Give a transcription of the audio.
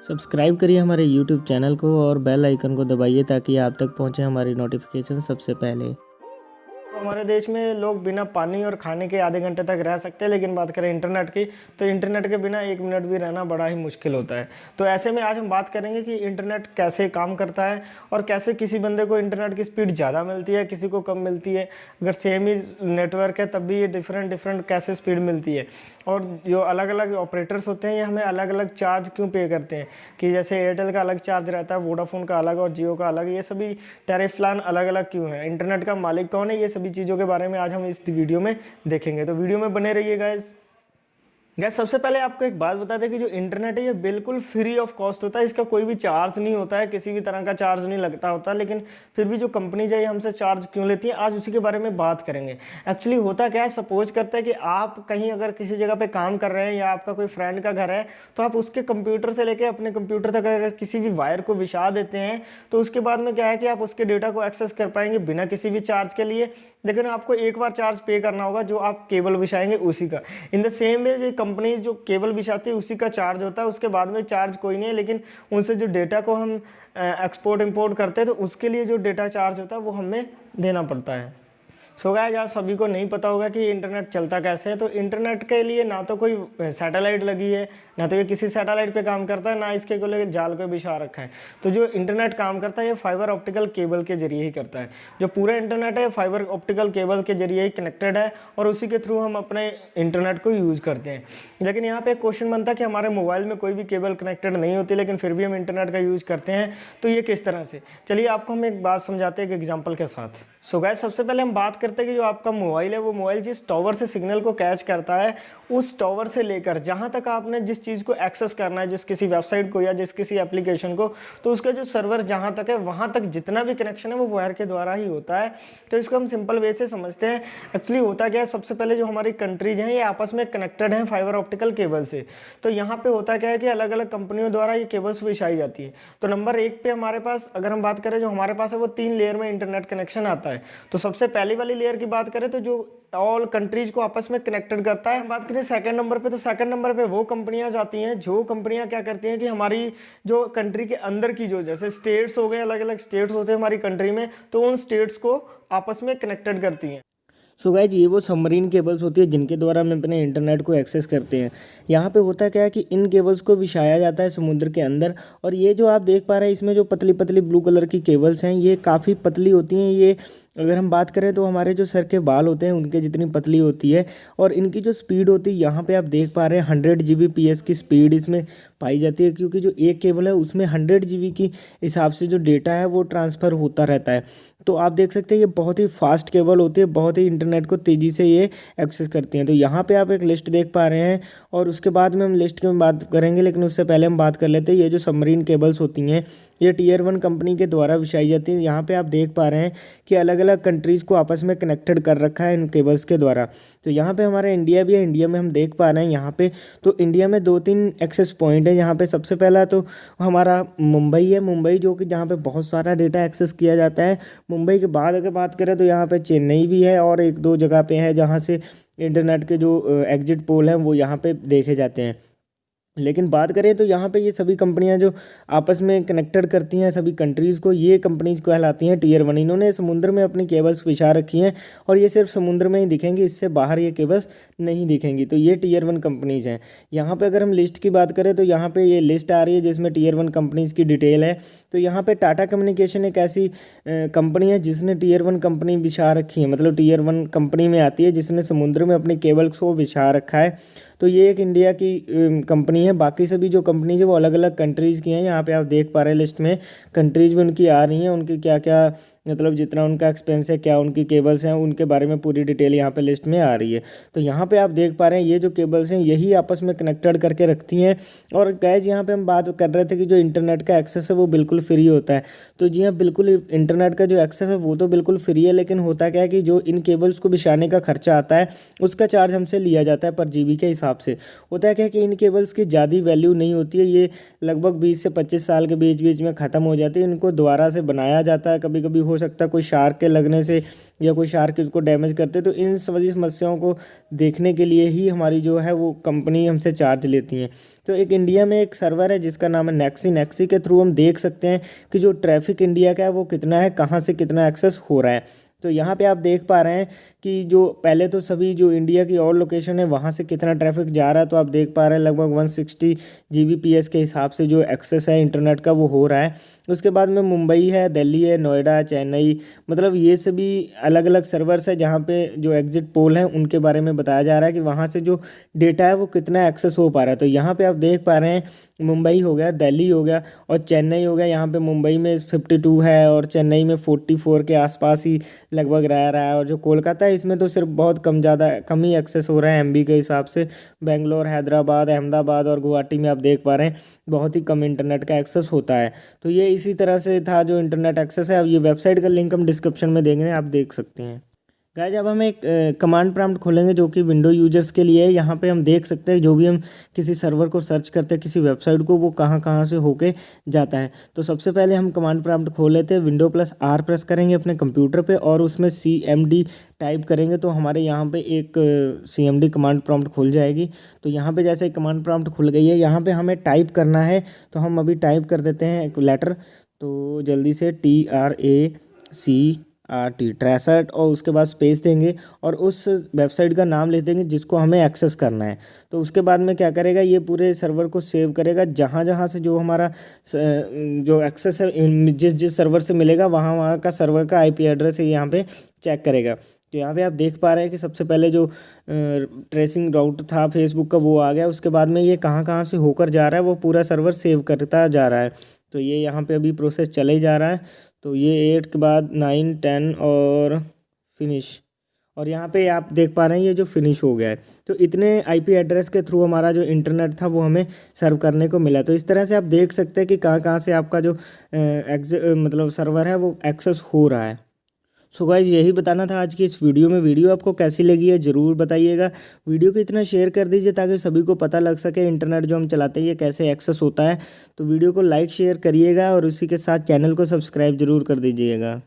Subscribe करिए हमारे YouTube channel को और बेल आइकन को दबाइए ताकि आप तक पहुंचे हमारी नोटिफिकेशन सबसे पहले। हमारे देश में लोग बिना पानी और खाने के आधे घंटे तक रह सकते हैं, लेकिन बात करें इंटरनेट की तो इंटरनेट के बिना 1 मिनट भी रहना बड़ा ही मुश्किल होता है। तो ऐसे में आज हम बात करेंगे कि इंटरनेट कैसे काम करता है और कैसे किसी बंदे को इंटरनेट की स्पीड ज़्यादा मिलती है, किसी को कम मिलती है। अगर सेम ही नेटवर्क है तब भी ये डिफरेंट कैसे स्पीड मिलती है, और जो अलग अलग ऑपरेटर्स होते हैं ये हमें अलग अलग चार्ज क्यों पे करते हैं। कि जैसे एयरटेल का अलग चार्ज रहता है, वोडाफोन का अलग और जियो का अलग, ये सभी टैरिफ प्लान अलग अलग क्यों है, इंटरनेट का मालिक कौन है, ये सभी चीज़ों के बारे में आज हम इस वीडियो में देखेंगे। तो वीडियो में बने रहिए गाइस। सबसे पहले आपको एक बात बता दें कि जो इंटरनेट है ये बिल्कुल फ्री ऑफ कॉस्ट होता है, इसका कोई भी चार्ज नहीं होता है, किसी भी तरह का चार्ज नहीं लगता होता। लेकिन फिर भी जो कंपनी है ये हमसे चार्ज क्यों लेती है, आज उसी के बारे में बात करेंगे। एक्चुअली होता क्या है, सपोज करते हैं कि आप कहीं अगर किसी जगह पे काम कर रहे हैं या आपका कोई फ्रेंड का घर है, तो आप उसके कंप्यूटर से लेकर अपने कंप्यूटर तक अगर किसी भी वायर को बिछा देते हैं तो उसके बाद में क्या है कि आप उसके डेटा को एक्सेस कर पाएंगे बिना किसी भी चार्ज के लिए। लेकिन आपको एक बार चार्ज पे करना होगा जो आप केबल बिछाएंगे उसी का। In the same way company जो केबल बिछाती है उसी का चार्ज होता है, उसके बाद में चार्ज कोई नहीं है। लेकिन उनसे जो डेटा को हम एक्सपोर्ट इंपोर्ट करते हैं तो उसके लिए जो डेटा चार्ज होता है वो हमें देना पड़ता है। सो गाइस, आज सभी को नहीं पता होगा कि इंटरनेट चलता कैसे है। तो इंटरनेट के लिए ना तो कोई सैटेलाइट लगी है, ना तो ये किसी सैटेलाइट पे काम करता है, ना इसके को लेकर जाल को बिछा रखा है। तो जो इंटरनेट काम करता है ये फाइबर ऑप्टिकल केबल के जरिए ही करता है। जो पूरा इंटरनेट है फाइबर ऑप्टिकल केबल के जरिए ही कनेक्टेड है और उसी के थ्रू हम अपने इंटरनेट को यूज़ करते हैं। लेकिन यहाँ पे एक क्वेश्चन बनता है कि हमारे मोबाइल में कोई भी केबल कनेक्टेड नहीं होती, लेकिन फिर भी हम इंटरनेट का यूज़ करते हैं। तो ये किस तरह से, चलिए आपको हम एक बात समझाते हैं एक एग्जाम्पल के साथ। सो गाइस, सबसे पहले हम बात करते हैं कि जो आपका मोबाइल है वो मोबाइल जिस टावर से सिग्नल को कैच करता है, उस टावर से लेकर जहां तक आपने जिस चीज़ को एक्सेस करना है, जिस किसी वेबसाइट को या जिस किसी एप्लीकेशन को, तो उसका जो सर्वर जहां तक है वहां तक जितना भी कनेक्शन है वो वायर के द्वारा ही होता है। तो इसको हम सिंपल वे से समझते हैं। एक्चुअली होता क्या है, सबसे पहले जो हमारी कंट्रीज हैं ये आपस में कनेक्टेड हैं फाइबर ऑप्टिकल केबल से। तो यहाँ पे होता क्या है कि अलग अलग कंपनियों द्वारा ये केबल्स बिछाई जाती है। तो नंबर 1 पे हमारे पास अगर हम बात करें, जो हमारे पास है वो 3 लेयर में इंटरनेट कनेक्शन आता है। तो सबसे पहली वाली लेयर की बात करें तो जो ऑल कंट्रीज को आपस में कनेक्टेड करता है। बात करें सेकंड नंबर पे, तो सेकंड नंबर पे वो कंपनियां जाती हैं जो कंपनियां क्या करती हैं कि हमारी जो कंट्री के अंदर की जो जैसे स्टेट्स हो गए, अलग अलग स्टेट्स होते हैं हमारी कंट्री में, तो उन स्टेट्स को आपस में कनेक्टेड करती हैं। सो गाइज, ये वो सबमरीन केबल्स होती है जिनके द्वारा हम अपने इंटरनेट को एक्सेस करते हैं। यहाँ पे होता क्या है कि इन केबल्स को बिछाया जाता है समुद्र के अंदर, और ये जो आप देख पा रहे हैं इसमें जो पतली पतली ब्लू कलर की केबल्स हैं ये काफ़ी पतली होती हैं। ये अगर हम बात करें तो हमारे जो सर के बाल होते हैं उनके जितनी पतली होती है, और इनकी जो स्पीड होती है यहाँ पे आप देख पा रहे हैं 100 Gbps की स्पीड इसमें पाई जाती है, क्योंकि जो एक केबल है उसमें 100 GB की हिसाब से जो डेटा है वो ट्रांसफ़र होता रहता है। तो आप देख सकते हैं ये बहुत ही फास्ट केबल होती है, बहुत ही इंटरनेट को तेज़ी से ये एक्सेस करती हैं। तो यहाँ पे आप एक लिस्ट देख पा रहे हैं और उसके बाद में हम लिस्ट की बात करेंगे, लेकिन उससे पहले हम बात कर लेते हैं ये जो सबमरीन केबल्स होती हैं ये Tier 1 कंपनी के द्वारा बिछाई जाती है। यहाँ पे आप देख पा रहे हैं कि अलग अलग कंट्रीज़ को आपस में कनेक्टेड कर रखा है इन केबल्स के द्वारा। तो यहाँ पे हमारा इंडिया भी है, इंडिया में हम देख पा रहे हैं यहाँ पे, तो इंडिया में 2-3 एक्सेस पॉइंट है। यहाँ पे सबसे पहला तो हमारा मुंबई है, मुंबई जो कि जहाँ पे बहुत सारा डेटा एक्सेस किया जाता है। मुंबई के बाद अगर बात करें तो यहाँ पे चेन्नई भी है, और 1-2 जगह पे है जहाँ से इंटरनेट के जो एग्जिट पोल हैं वो यहाँ पे देखे जाते हैं। लेकिन बात करें तो यहाँ पे ये सभी कंपनियाँ जो आपस में कनेक्टेड करती हैं सभी कंट्रीज़ को, ये कंपनीज कहलाती हैं Tier 1। इन्होंने समुद्र में अपनी केबल्स बिछा रखी हैं और ये सिर्फ समुद्र में ही दिखेंगी, इससे बाहर ये केबल्स नहीं दिखेंगी। तो ये Tier 1 कंपनीज हैं। यहाँ पे अगर हम लिस्ट की बात करें तो यहाँ पे ये लिस्ट आ रही है जिसमें Tier 1 कंपनीज़ की डिटेल है। तो यहाँ पे टाटा कम्युनिकेशन एक ऐसी कंपनी है जिसने Tier 1 कंपनी बिछा रखी है, मतलब Tier 1 कंपनी में आती है जिसने समुद्र में अपनी केबल्स को बिछा रखा है। तो ये एक इंडिया की कंपनी है। बाकी सभी जो कंपनीज है वो अलग अलग कंट्रीज़ की हैं। यहाँ पे आप देख पा रहे हैं लिस्ट में कंट्रीज़ भी उनकी आ रही हैं, उनकी क्या क्या मतलब जितना उनका एक्सपेंस है, क्या उनकी केबल्स हैं, उनके बारे में पूरी डिटेल यहाँ पे लिस्ट में आ रही है। तो यहाँ पे आप देख पा रहे हैं ये जो केबल्स हैं यही आपस में कनेक्टेड करके रखती हैं। और गैस यहाँ पे हम बात कर रहे थे कि जो इंटरनेट का एक्सेस है वो बिल्कुल फ्री होता है। तो जी हाँ, बिल्कुल इंटरनेट का जो एक्सेस है वो तो बिल्कुल फ्री है, लेकिन होता क्या है कि जो इन केबल्स को बिछाने का खर्चा आता है उसका चार्ज हमसे लिया जाता है पर GB के हिसाब से। होता क्या है कि इन केबल्स की ज़्यादा वैल्यू नहीं होती है, ये लगभग 20 से 25 साल के बीच बीच में ख़त्म हो जाती है। इनको दोबारा से बनाया जाता है, कभी कभी हो सकता है कोई शार्क के लगने से या कोई शार्क उसको डैमेज करते, तो इन सभी समस्याओं को देखने के लिए ही हमारी जो है वो कंपनी हमसे चार्ज लेती है। तो एक इंडिया में एक सर्वर है जिसका नाम है नेक्सी के थ्रू हम देख सकते हैं कि जो ट्रैफिक इंडिया का है वो कितना है, कहाँ से कितना एक्सेस हो रहा है। तो यहाँ पे आप देख पा रहे हैं कि जो पहले तो सभी जो इंडिया की और लोकेशन है वहाँ से कितना ट्रैफिक जा रहा है, तो आप देख पा रहे हैं लगभग 160 Gbps के हिसाब से जो एक्सेस है इंटरनेट का वो हो रहा है। उसके बाद में मुंबई है, दिल्ली है, नोएडा, चेन्नई, मतलब ये सभी अलग अलग सर्वर्स है जहाँ पे जो एग्जिट पोल है उनके बारे में बताया जा रहा है कि वहाँ से जो डेटा है वो कितना एक्सेस हो पा रहा है। तो यहाँ पे आप देख पा रहे हैं मुंबई हो गया, दिल्ली हो गया और चेन्नई हो गया। यहाँ पे मुंबई में 52 है और चेन्नई में 44 के आसपास ही लगभग रह रहा है। और जो कोलकाता है इसमें तो सिर्फ बहुत कम ही एक्सेस हो रहा है एमबी के हिसाब से। बेंगलोर, हैदराबाद, अहमदाबाद और गुवाहाटी में आप देख पा रहे हैं बहुत ही कम इंटरनेट का एक्सेस होता है। तो ये इसी तरह से था जो इंटरनेट एक्सेस है। अब ये वेबसाइट का लिंक हम डिस्क्रिप्शन में देंगे, आप देख सकते हैं। गाइस अब हम एक कमांड प्रॉम्प्ट खोलेंगे जो कि विंडो यूजर्स के लिए है। यहाँ पे हम देख सकते हैं जो भी हम किसी सर्वर को सर्च करते हैं, किसी वेबसाइट को, वो कहाँ कहाँ से होके जाता है। तो सबसे पहले हम कमांड प्रॉम्प्ट खोल लेते हैं, Windows+R प्रेस करेंगे अपने कंप्यूटर पे और उसमें CMD टाइप करेंगे तो हमारे यहाँ पे एक CMD कमांड प्रॉम्प्ट खुल जाएगी। तो यहाँ पे जैसे कमांड प्रॉम्प्ट खुल गई है, यहाँ पे हमें टाइप करना है। तो हम अभी टाइप कर देते हैं एक लेटर, तो जल्दी से ट्रेसर्ट और उसके बाद स्पेस देंगे और उस वेबसाइट का नाम लिख देंगे जिसको हमें एक्सेस करना है। तो उसके बाद में क्या करेगा, ये पूरे सर्वर को सेव करेगा, जहाँ जहाँ से जो हमारा जो एक्सेस है जिस सर्वर से मिलेगा वहाँ का सर्वर का IP एड्रेस है यहाँ पे चेक करेगा। तो यहाँ पे आप देख पा रहे हैं कि सबसे पहले जो ट्रेसिंग राउट था फेसबुक का वो आ गया। उसके बाद में ये कहाँ कहाँ से होकर जा रहा है वो पूरा सर्वर सेव करता जा रहा है। तो ये यहाँ पे अभी प्रोसेस चला ही जा रहा है। तो ये 8 के बाद 9, 10 और फिनिश, और यहाँ पे आप देख पा रहे हैं ये जो फिनिश हो गया है। तो इतने IP एड्रेस के थ्रू हमारा जो इंटरनेट था वो हमें सर्व करने को मिला। तो इस तरह से आप देख सकते हैं कि कहाँ कहाँ से आपका जो मतलब सर्वर है वो एक्सेस हो रहा है। सो गाइस यही बताना था आज की इस वीडियो में। वीडियो आपको कैसी लगी है ज़रूर बताइएगा। वीडियो को इतना शेयर कर दीजिए ताकि सभी को पता लग सके इंटरनेट जो हम चलाते हैं ये कैसे एक्सेस होता है। तो वीडियो को लाइक शेयर करिएगा और उसी के साथ चैनल को सब्सक्राइब ज़रूर कर दीजिएगा।